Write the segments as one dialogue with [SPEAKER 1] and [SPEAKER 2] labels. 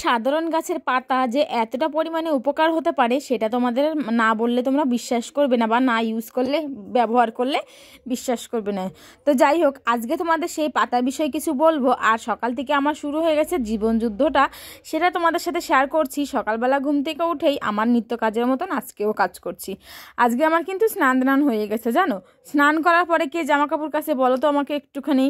[SPEAKER 1] সাধারণ গাছের পাতা যে এতটা পরিমাণে উপকার হতে পারে সেটা তোমাদের না বললে তোমরা বিশ্বাস করবে না, বা না ইউজ করলে, ব্যবহার করলে বিশ্বাস করবে না। তো যাই হোক, আজকে তোমাদের সেই পাতার বিষয়ে কিছু বলবো। আর সকাল থেকে আমার শুরু হয়ে গেছে জীবনযুদ্ধটা, সেটা তোমাদের সাথে শেয়ার করছি। সকালবেলা ঘুম থেকে উঠেই আমার নিত্য কাজের মতন আজকেও কাজ করছি। আজকে আমার কিন্তু স্নান হয়ে গেছে, জানো। স্নান করার পরে কে জামা কাপড় কাছে বলো তো আমাকে একটুখানি।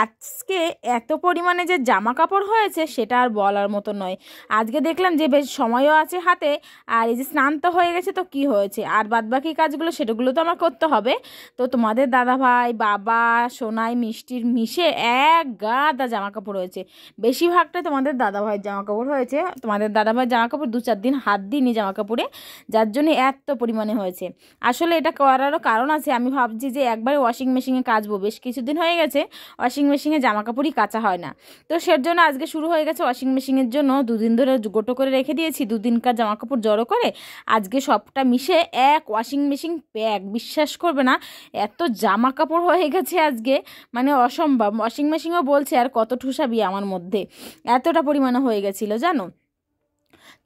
[SPEAKER 1] আজকে এত পরিমাণে যে জামা কাপড় হয়েছে সেটা আর বলার মতো নয়। আজকে দেখলাম যে বেশ সময়ও আছে হাতে, আর এই যে স্নান তো হয়ে গেছে, তো কি হয়েছে, আর বাদবাকি কাজগুলো সেটাগুলো তো আমার করতে হবে। তো তোমাদের দাদাভাই, বাবা, সোনাই, মিষ্টির মিশে এক গাদা জামা কাপড় হয়েছে। বেশিরভাগটাই তোমাদের দাদাভাইয়ের জামা কাপড় হয়েছে। তোমাদের দাদাভাইয়ের জামা কাপড় 2-4 দিন হাত দিইনি জামা কাপড়ে, যার জন্য এত পরিমাণে হয়েছে। আসলে এটা করারও কারণ আছে। আমি ভাবছি যে একবারে ওয়াশিং মেশিনে কাচবো, বেশ কিছুদিন হয়ে গেছে ওয়াশিং মেশিনে জামা কাপড়ই কাচা হয় না। তো সের জন্য আজকে শুরু হয়ে গেছে ওয়াশিং মেশিনের জন্য। 2 দিন ধরে গোটো করে রেখে দিয়েছি, 2 দিনকার জামা কাপড় জড়ো করে আজকে সবটা মিশে এক ওয়াশিং মেশিন প্যাক। বিশ্বাস করবে না, এত জামা কাপড় হয়ে গেছে আজকে, মানে অসম্ভব। ওয়াশিং মেশিনও বলছে আর কত ঠুসাবি আমার মধ্যে, এতটা পরিমাণে হয়ে গেছিলো, জানো।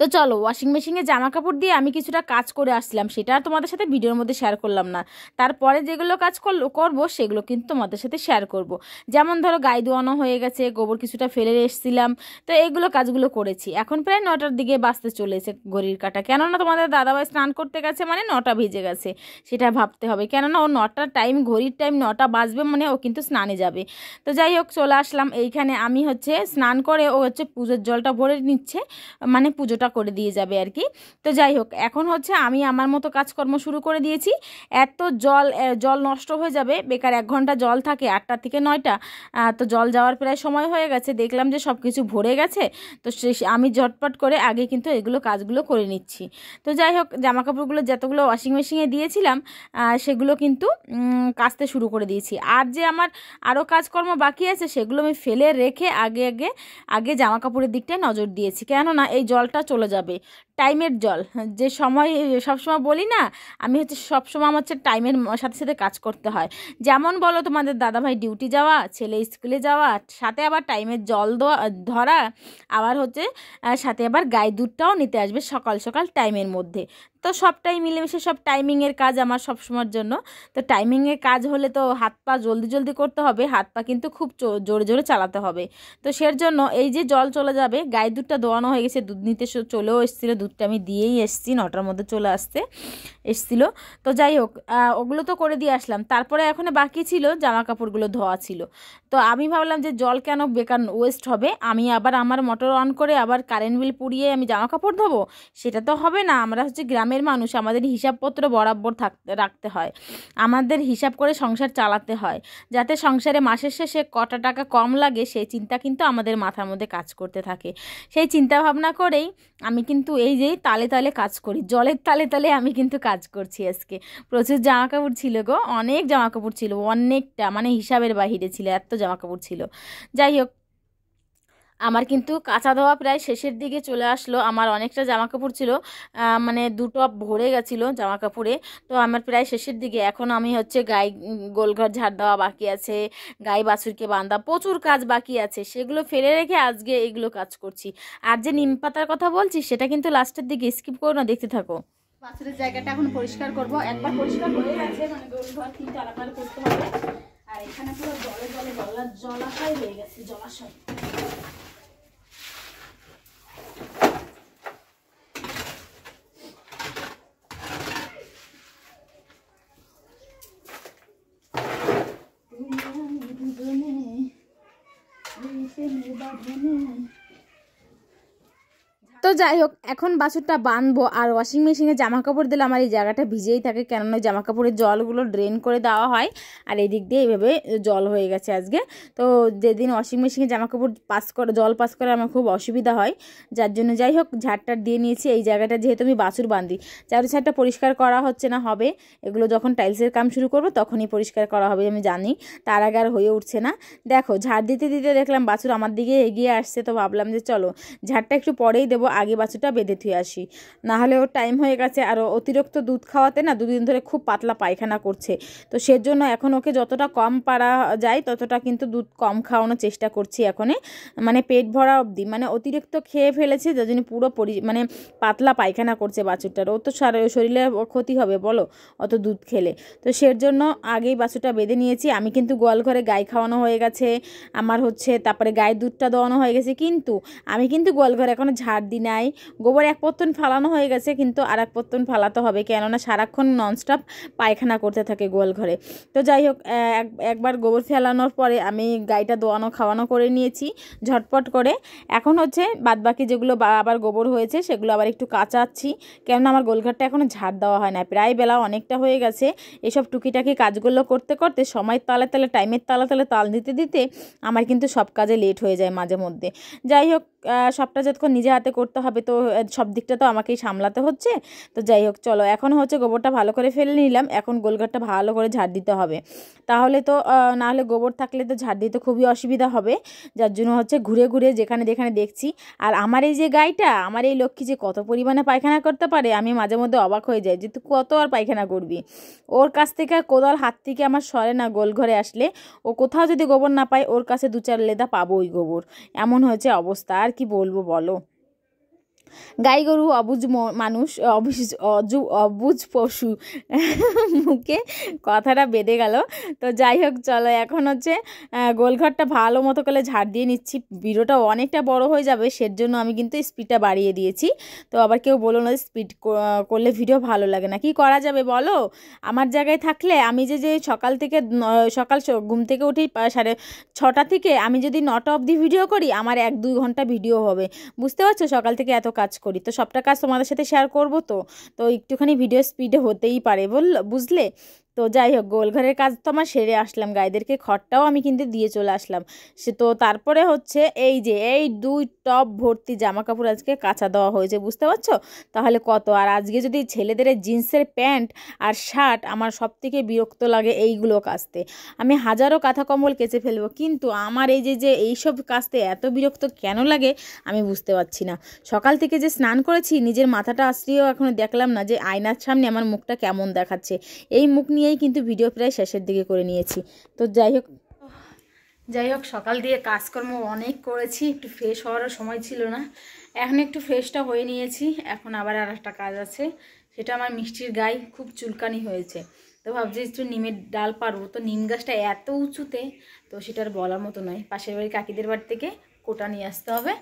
[SPEAKER 1] তো চলো, ওয়াশিং মেশিনে জামা কাপড় দিয়ে আমি কিছুটা কাজ করে আসলাম, সেটা আর তোমাদের সাথে ভিডিওর মধ্যে শেয়ার করলাম না। তারপরে যেগুলো কাজ করবো সেগুলো কিন্তু তোমাদের সাথে শেয়ার করব। যেমন ধরো গায়ে ধোয়ানো হয়ে গেছে, গোবর কিছুটা ফেলে এসেছিলাম, তো এইগুলো কাজগুলো করেছি। এখন প্রায় 9টার দিকে বাজতে চলেছে ঘড়ির কাঁটা, কেননা তোমাদের দাদাভাই স্নান করতে গেছে মানে 9টা বেজে গেছে, সেটা ভাবতে হবে। কেননা ও 9টার টাইম, ঘড়ির টাইম 9টা বাজবে মানে ও কিন্তু স্নানে যাবে। তো যাই হোক, চলে আসলাম এইখানে। আমি স্নান করে ও পুজোর জলটা ভরে নিচ্ছে, মানে পুজোটা করে দিয়ে যাবে আর কি। তো যাই হোক, এখন আমি আমার মতো কাজকর্ম শুরু করে দিয়েছি। এত জল নষ্ট হয়ে যাবে, বেকার 1 ঘন্টা জল থাকে 8টা থেকে 9টা। তো জল যাওয়ার প্রায় সময় হয়ে গেছে, দেখলাম যে সব কিছু ভরে গেছে। তো আমি ঝটপট করে আগে কিন্তু এগুলো কাজগুলো করে নিচ্ছি। তো যাই হোক, জামা কাপড়গুলো যতগুলো ওয়াশিং মেশিনে দিয়েছিলাম সেগুলো কিন্তু কাচতে শুরু করে দিয়েছি। আর যে আমার আরও কাজকর্ম বাকি আছে সেগুলো আমি ফেলে রেখে আগে জামা কাপড়ের দিকটায় নজর দিয়েছি। কেননা এই জলটা চলে যাবে, টাইমের জল। যে সময় সবসময় বলি না, আমি সবসময় আমার টাইমের সাথে সাথে কাজ করতে হয়। যেমন বলো, তোমাদের দাদাভাই ডিউটি যাওয়া, ছেলে স্কুলে যাওয়া, সাথে আবার টাইমের জল ধরা, আবার সাথে আবার গায়ে দুধটাও নিতে আসবে সকাল সকাল টাইমের মধ্যে। তো সবটাই মিলেমিশে সব টাইমিংয়ের কাজ আমার সবসময়ের জন্য। তো টাইমিংয়ের কাজ হলে তো হাত পা জলদি জলদি করতে হবে, হাত পা কিন্তু খুব জোরে জোরে চালাতে হবে। তো সের জন্য এই যে জল চলে যাবে, গায়ে দুধটা দোয়ানো হয়ে গেছে, দুধ নিতে চলেও এসেছিলো, দুধটা আমি দিয়েই এসেছি, 9টার মধ্যে চলে এসেছিলো। তো যাই হোক, ওগুলো তো করে দিয়ে আসলাম। তারপরে এখন বাকি ছিল জামা কাপড়গুলো ধোয়া ছিল। তো আমি ভাবলাম যে জল কেন বেকার ওয়েস্ট হবে, আমি আবার আমার মোটর অন করে আবার কারেন্ট বিল পুড়িয়ে আমি জামা কাপড় ধোবো, সেটা তো হবে না। আমরা গ্রামের মানুষ, আমাদের হিসাবপত্র বরাবর রাখতে হয়, আমাদের হিসাব করে সংসার চালাতে হয়, যাতে সংসারে মাসের শেষে কটা টাকা কম লাগে সেই চিন্তা কিন্তু আমাদের মাথার মধ্যে কাজ করতে থাকে। সেই চিন্তা ভাবনা করেই আমি কিন্তু এই যে তালে তালে কাজ করি, জলের তালে তালে আমি কিন্তু কাজ করছি। আজকে প্রচুর জামা কাপড় ছিল গো, অনেক জামা কাপড় ছিল, অনেকটা, মানে হিসাবের বাহিরে ছিল, এত জামা কাপড় ছিল। যাই হোক, আমার কিন্তু কাঁচা ধোয়া প্রায় শেষের দিকে চলে আসলো। আমার অনেকটা জামা কাপড় ছিল, মানে 2 টপ ভরে গেছিলো জামা কাপড়ে। তো আমার প্রায় শেষের দিকে। এখন আমি গায়ে গোলঘর ঝাড় দেওয়া বাকি আছে, গায়ে বাছুরকে বাঁধা, প্রচুর কাজ বাকি আছে, সেগুলো ফেলে রেখে আজকে এগুলো কাজ করছি। আর যে নিম পাতার কথা বলছি সেটা কিন্তু লাস্টের দিকে স্কিপ করো না, দেখতে থাকো। বাছুরের জায়গাটা এখন পরিষ্কার করব। একবার পরিষ্কার হয়ে গেছে, মানে গোলঘর 3টা আলাদা করতে হবে। আর এখানে পুরো জলাশয় হয়ে গেছে, জলাশয়। তো যাই হোক, এখন বাছুরটা বাঁধবো। আর ওয়াশিং মেশিনে জামা কাপড় দিলে আমার এই জায়গাটা ভিজেই থাকে, কেননা জামা কাপড়ের জলগুলো ড্রেন করে দেওয়া হয়। আর এই দিক দিয়ে এইভাবে জল হয়ে গেছে আজকে। তো যেদিন ওয়াশিং মেশিনে জামা কাপড় জল পাস করে আমার খুব অসুবিধা হয়, যার জন্য যাই হোক ঝাড়টার দিয়ে নিয়েছি। এই জায়গাটা যেহেতু আমি বাছুর বাঁধি, চারি সাইডটা পরিষ্কার করা হচ্ছে না, হবে এগুলো যখন টাইলসের কাম শুরু করবো তখনই পরিষ্কার করা হবে, আমি জানি। তার আগে আর হয়ে উঠছে না। দেখো, ঝাড় দিতে দিতে দেখলাম বাছুর আমার দিকে এগিয়ে আসছে। তো ভাবলাম যে চলো ঝাড়টা একটু পরেই দেবো। আগে বাছুরটা বেঁধে থুয়ে আসি, না হলে ওর টাইম হয়ে গেছে। আর অতিরিক্ত দুধ খাওয়াতে না দুদিন ধরে খুব পাতলা পায়খানা করছে, তো সেজন্য এখন ওকে যতটা কম পারা যায় ততটা কিন্তু দুধ কম খাওয়ানোর চেষ্টা করছি এখনে, মানে পেট ভরা অবধি। মানে অতিরিক্ত খেয়ে ফেলেছে যার জন্য পুরো মানে পাতলা পায়খানা করছে বাছুরটার। ও তো শরীরে ক্ষতি হবে বলো অত দুধ খেলে, তো সের জন্য আগেই বাছুরটা বেঁধে নিয়েছি। আমি কিন্তু গোয়াল ঘরে গাই খাওয়ানো হয়ে গেছে আমার হচ্ছে, তারপরে গায়ের দুধটা দেওয়ানো হয়ে গেছে, কিন্তু আমি কিন্তু গোয়াল ঘরে এখনও ঝাড় দিই নাই। গোবর এক পত্তন ফালানো হয়ে গেছে, কিন্তু আর এক পত্তন ফালাতে হবে, কেননা সারাক্ষণ ননস্টপ পায়খানা করতে থাকে গোয়াল ঘরে। তো যাই হোক, একবার গোবর ফেলানোর পরে আমি গাইটা দোয়ানো খাওয়ানো করে নিয়েছি ঝটপট করে। এখন হচ্ছে বাদবাকি যেগুলো আবার গোবর হয়েছে সেগুলো আবার একটু কাচাচ্ছি, কেননা আমার গোলঘরটা এখনও ঝাড় দেওয়া হয় না, প্রায় বেলা অনেকটা হয়ে গেছে। এসব টুকিটাকি কাজগুলো করতে করতে সময় তালে তালে টাইমের তালে তালে তাল দিতে দিতে আমার কিন্তু সব কাজে লেট হয়ে যায় মাঝে মধ্যে। যাই হোক, সবটা যতক্ষণ নিজে হাতে করতে হবে তো সব দিকটা তো আমাকেই সামলাতে হচ্ছে। তো যাই হোক চলো, এখন হচ্ছে গোবরটা ভালো করে ফেলে নিলাম, এখন গোলঘরটা ভালো করে ঝাড় দিতে হবে, তাহলে তো না হলে গোবর থাকলে তো ঝাড় দিতে খুবই অসুবিধা হবে। যার জন্য হচ্ছে ঘুরে ঘুরে যেখানে যেখানে দেখছি। আর আমার এই যে গাইটা, আমার এই লক্ষ্মী যে কত পরিমাণে পায়খানা করতে পারে, আমি মাঝে মধ্যে অবাক হয়ে যাই যে তুই কত আর পায়খানা করবি। ওর কাছ থেকে কোদাল হাত থেকে আমার সরে না, গোল ঘরে আসলে ও কোথাও যদি গোবর না পায় ওর কাছে 2-4 লেদা পাবো ওই গোবর, এমন হয়েছে অবস্থা। আর কি বলবো বলো, গাই গরু অবুঝ মানুষ, অবুঝ পশু মুখে কথাটা বেঁধে গেল। তো যাই হোক চলো, এখন হচ্ছে গোলঘরটা ভালো মতো করে ঝাড় দিয়ে নিচ্ছি। ভিডিওটা অনেকটা বড় হয়ে যাবে, সের জন্য আমি কিন্তু স্পিডটা বাড়িয়ে দিয়েছি। তো আবার কেউ বলো না স্পিড করলে ভিডিও ভালো লাগে না, কি করা যাবে বলো। আমার জায়গায় থাকলে আমি যে সকাল থেকে সকাল ঘুম থেকে উঠেই 6:30 থেকে আমি যদি 9টা অবধি ভিডিও করি, আমার 1-2 ঘন্টা ভিডিও হবে, বুঝতে পারছো। সকাল থেকে এত কাজ করি, তো সবটা কাজ তোমাদের সাথে শেয়ার করবো, তো একটুখানি ভিডিও স্পিডে হতেই পারে বুঝলে। তো যাই হোক, গোলঘরের কাজ তো আমার সেরে আসলাম, গাইদেরকে খড়টাও আমি কিন্তু দিয়ে চলে আসলাম। সে তো তারপরে হচ্ছে এই যে এই 2 টব ভর্তি জামা কাপড় আজকে কাচা দেওয়া হয়েছে, বুঝতে পারছো তাহলে কত। আর আজকে যদি ছেলেদের জিন্সের প্যান্ট আর শার্ট, আমার সব থেকে বিরক্ত লাগে এইগুলো কাচতে। আমি হাজারো কাঁথা কম্বল কেচে ফেলবো, কিন্তু আমার এই যে এইসব কাচতে এত বিরক্ত কেন লাগে আমি বুঝতে পারছি না। সকাল থেকে যে স্নান করেছি, নিজের মাথাটা আশ্রিয়েও এখনো দেখলাম না যে আয়নার সামনে আমার মুখটা কেমন দেখাচ্ছে। এই মুখ নিয়েই কিন্তু ভিডিও প্রায় শেষের দিকে করে নিয়েছি। তো যাই হোক সকাল দিয়ে কাজকর্ম অনেক করেছি, একটু ফ্রেশ হওয়ারও সময় ছিল না, এখন একটু ফ্রেশটা হয়ে নিয়েছি। এখন আবার আর একটা কাজ আছে, সেটা আমার মিষ্টির গায়ে খুব চুলকানি হয়েছে, তো ভাবছি একটু নিমের ডাল পারবো। তো নিম গাছটা এত উঁচুতে, তো সেটা আর বলার মতো নয়। পাশের বাড়ি কাকিদের বাড়ি থেকে কোটা নিয়ে আসতে হবে,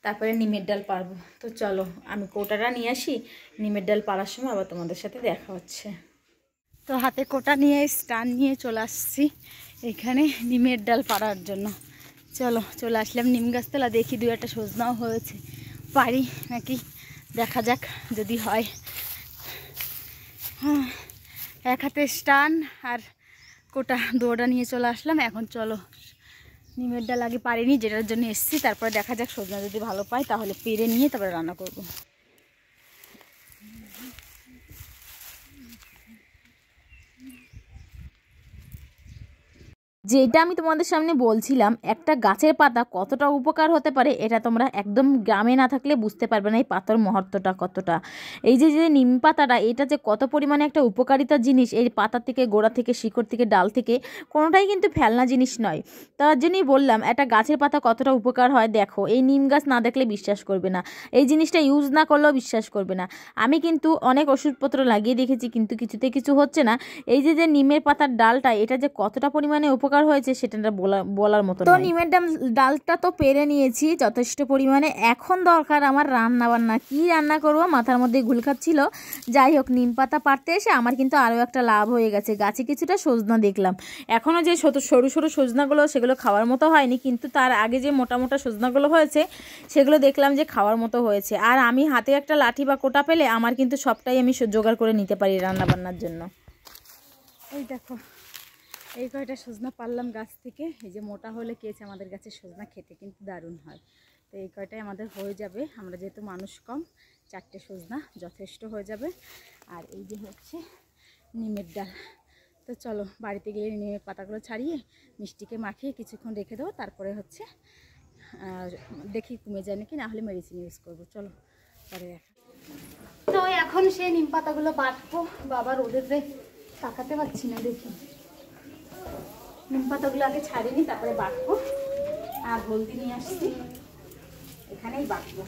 [SPEAKER 1] তারপরে নিমের ডাল পারবো। তো চলো আমি কোটাটা নিয়ে আসি, নিমের ডাল পাড়ার সময় আবার তোমাদের সাথে দেখা হচ্ছে। তো হাতে কোটা নিয়ে স্টান নিয়ে চলে আসছি এখানে নিমের ডাল পাড়ার জন্য। চলে আসলাম নিম গাছতলা, দেখি 2-1টা সজনাও হয়েছে, পারি নাকি দেখা যাক যদি হয়। হ্যাঁ, এক হাতে স্টান আর কোটা দৌড়া নিয়ে চলে আসলাম। এখন চলো নিমের ডাল আগে পারিনি, যেটার জন্য এসছি, তারপরে দেখা যাক সজনা যদি ভালো পাই তাহলে পেরে নিয়ে তারপরে রান্না করব। যেটা আমি তোমাদের সামনে বলছিলাম, একটা গাছের পাতা কতটা উপকার হতে পারে এটা তোমরা একদম গ্রামে না থাকলে বুঝতে পারবে না এই পাতার মহত্বটা কতটা। এই যে নিম পাতাটা, এটা যে কত পরিমাণে একটা উপকারিতা জিনিস, এই পাতা থেকে, গোড়া থেকে, শিকড় থেকে, ডাল থেকে, কোনোটাই কিন্তু ফেলনা জিনিস নয়। তার জন্যই বললাম একটা গাছের পাতা কতটা উপকার হয়। দেখো এই নিম গাছ না দেখলে বিশ্বাস করবে না, এই জিনিসটা ইউজ না করলেও বিশ্বাস করবে না। আমি কিন্তু অনেক ওষুধপত্র লাগিয়ে দেখেছি, কিন্তু কিছুতে কিছু হচ্ছে না। এই যে নিমের পাতার ডালটা, এটা যে কতটা পরিমাণে উপকার হয়েছে সেটা বলার মতো। তো নিমের ডালটা তো পেরে নিয়েছি যথেষ্ট পরিমাণে। এখন দরকার আমার রান্না বান্না, কি রান্না করব মাথার মধ্যে ঘুল খাচ্ছিল। যাই হোক, নিম পাতা পাড়তে এসে আমার কিন্তু আরও একটা লাভ হয়ে গেছে, গাছে কিছুটা সজনা দেখলাম। এখনও যে সরু সরু সজনাগুলো সেগুলো খাওয়ার মতো হয়নি, কিন্তু তার আগে যে মোটা মোটা সজনাগুলো হয়েছে সেগুলো দেখলাম যে খাওয়ার মতো হয়েছে। আর আমি হাতে একটা লাঠি বা কোটা পেলে আমার কিন্তু সবটাই আমি জোগাড় করে নিতে পারি রান্না বান্নার জন্য। এই দেখো এই কয়টা সজনা পারলাম গাছ থেকে। এই যে মোটা হলে কেছে আমাদের গাছে সজনা খেতে কিন্তু দারুণ হয়। তো এই কয়টাই আমাদের হয়ে যাবে, আমরা যেহেতু মানুষ কম, 4টে সজনা যথেষ্ট হয়ে যাবে। আর এই যে হচ্ছে নিমের ডাল। তো চলো বাড়িতে গিয়ে নিমের পাতাগুলো ছাড়িয়ে মিষ্টিকে মাখিয়ে কিছুক্ষণ রেখে দেবো, তারপরে হচ্ছে দেখি কমে যায় নাকি, না হলে মেডিসিন ইউজ করবো। চলো
[SPEAKER 2] তো এখন সেই নিম পাতাগুলো বাটবো। বাবা রোদেতে তাকাতে পারছি না, দেখি নিম পাতাগুলো আগে ছাড়িনি, তারপরে বাটবো। আর হলদি নিয়ে আসছি, এখানেই বাটবো।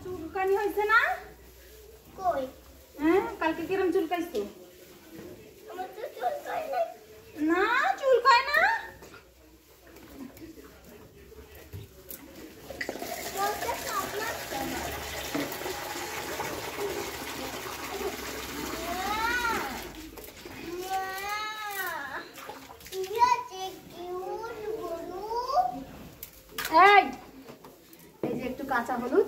[SPEAKER 2] চুলকানি হয়েছে না? কই? হ্যাঁ, কালকে কিরম চুলকাইছো? না চুলকায় না। এই যে একটু কাঁচা হলুদ,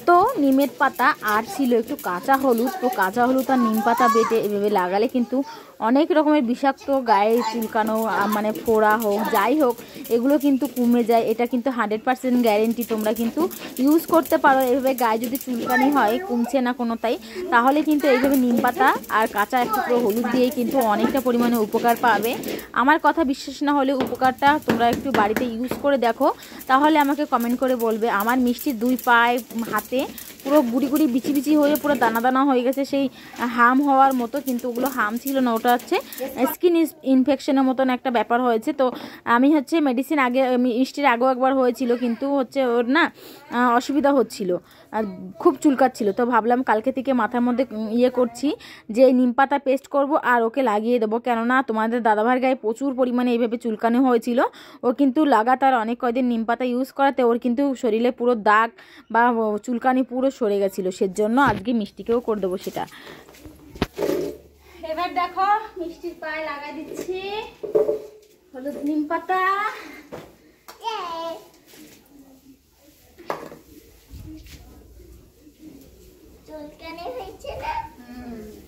[SPEAKER 1] তো নিমের পাতা আর ছিল একটু কাঁচা হলুদ। তো কাঁচা হলুদ আর নিম পাতা বেটে এভাবে লাগালে কিন্তু অনেক রকমের বিষাক্ত গায়ে চুলকানো মানে ফোড়া হোক যাই হোক এগুলো কিন্তু কমে যায়। এটা কিন্তু 100% গ্যারেন্টি। তোমরা কিন্তু ইউজ করতে পারো এভাবে। গায়ে যদি চুলকানি হয় কমছে না কোনোটাই, তাহলে কিন্তু এইভাবে নিম পাতা আর কাঁচা এক টুকরো হলুদ দিয়ে কিন্তু অনেকটা পরিমাণে উপকার পাবে। আমার কথা বিশ্বাস না হলে উপকারটা তোমরা একটু বাড়িতে ইউজ করে দেখো, তাহলে আমাকে কমেন্ট করে বলবে। আমার মিষ্টির 2 পায়ে হাতে পুরো গুড়ি গুড়ি বিচি বিচি হয়ে পুরো দানা দানা হয়ে গেছে, সেই হাম হওয়ার মতো। কিন্তু ওগুলো হাম ছিল না, ওটা হচ্ছে স্কিন ইনফেকশনের মতন একটা ব্যাপার হয়েছে। তো আমি হচ্ছে মেডিসিন আগে মিষ্টির আগেও একবার হয়েছিল, কিন্তু হচ্ছে ওর না অসুবিধা হচ্ছিল, আর খুব চুলকাচ্ছিল। তো ভাবলাম কালকে থেকে মাথার মধ্যে করছি যে নিম পাতা পেস্ট করব আর ওকে লাগিয়ে দেবো। কেননা তোমাদের দাদাভাইয়ের গায়ে প্রচুর পরিমাণে এইভাবে চুলকানো হয়েছিল। ও কিন্তু লাগাতার অনেক কয়দিন নিম পাতা ইউজ করাতে ওর কিন্তু শরীরে পুরো দাগ বা চুলকানি পুরো সরে গেছিলো। সেজন্য আজকে মিষ্টিকেও করে দেবো সেটা।
[SPEAKER 2] এবার দেখো মিষ্টির পায়ে লাগাই দিচ্ছি হলুদ নিম পাতা। চুলকানি হয়েছে না?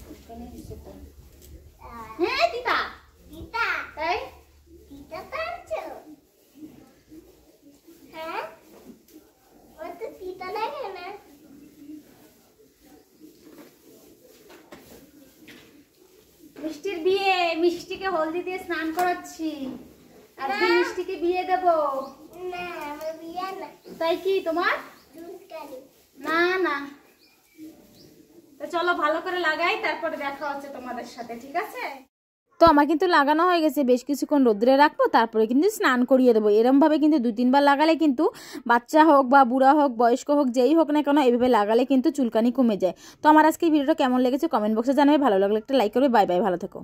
[SPEAKER 2] চুলকানি হয়েছে তো। হ্যাঁ তিতা তিতা, তাই তিতা পাচ্ছো? হ্যাঁ ও তো তিতা লাগে না। মিষ্টির বিয়ে, মিষ্টিকে হলদি দিয়ে স্নান করাচ্ছি। আজকে মিষ্টিকে বিয়ে দেব। না আমার বিয়ে না। তাই কি তোমার? না না। তো চলো ভালো করে লাগাই, তারপরে দেখা হচ্ছে তোমাদের সাথে, ঠিক আছে?
[SPEAKER 1] তো আমার কিন্তু লাগানো হয়ে গেছে, বেশ কিছুক্ষণ রোদ্রে রাখবো, তারপরে কিন্তু স্নান করিয়ে দেবো। এরমভাবে কিন্তু 2-3 বার লাগালে কিন্তু বাচ্চা হোক বা বুড়া হোক বয়স্ক হোক যেই হোক না কেন এইভাবে লাগালে কিন্তু চুলকানি কমে যায়। তো আমার আজকে এই ভিডিওটা কেমন লেগেছে কমেন্ট বক্সে জানাবে। ভালো লাগলে একটা লাইক করবে। বাই বাই, ভালো থেকো।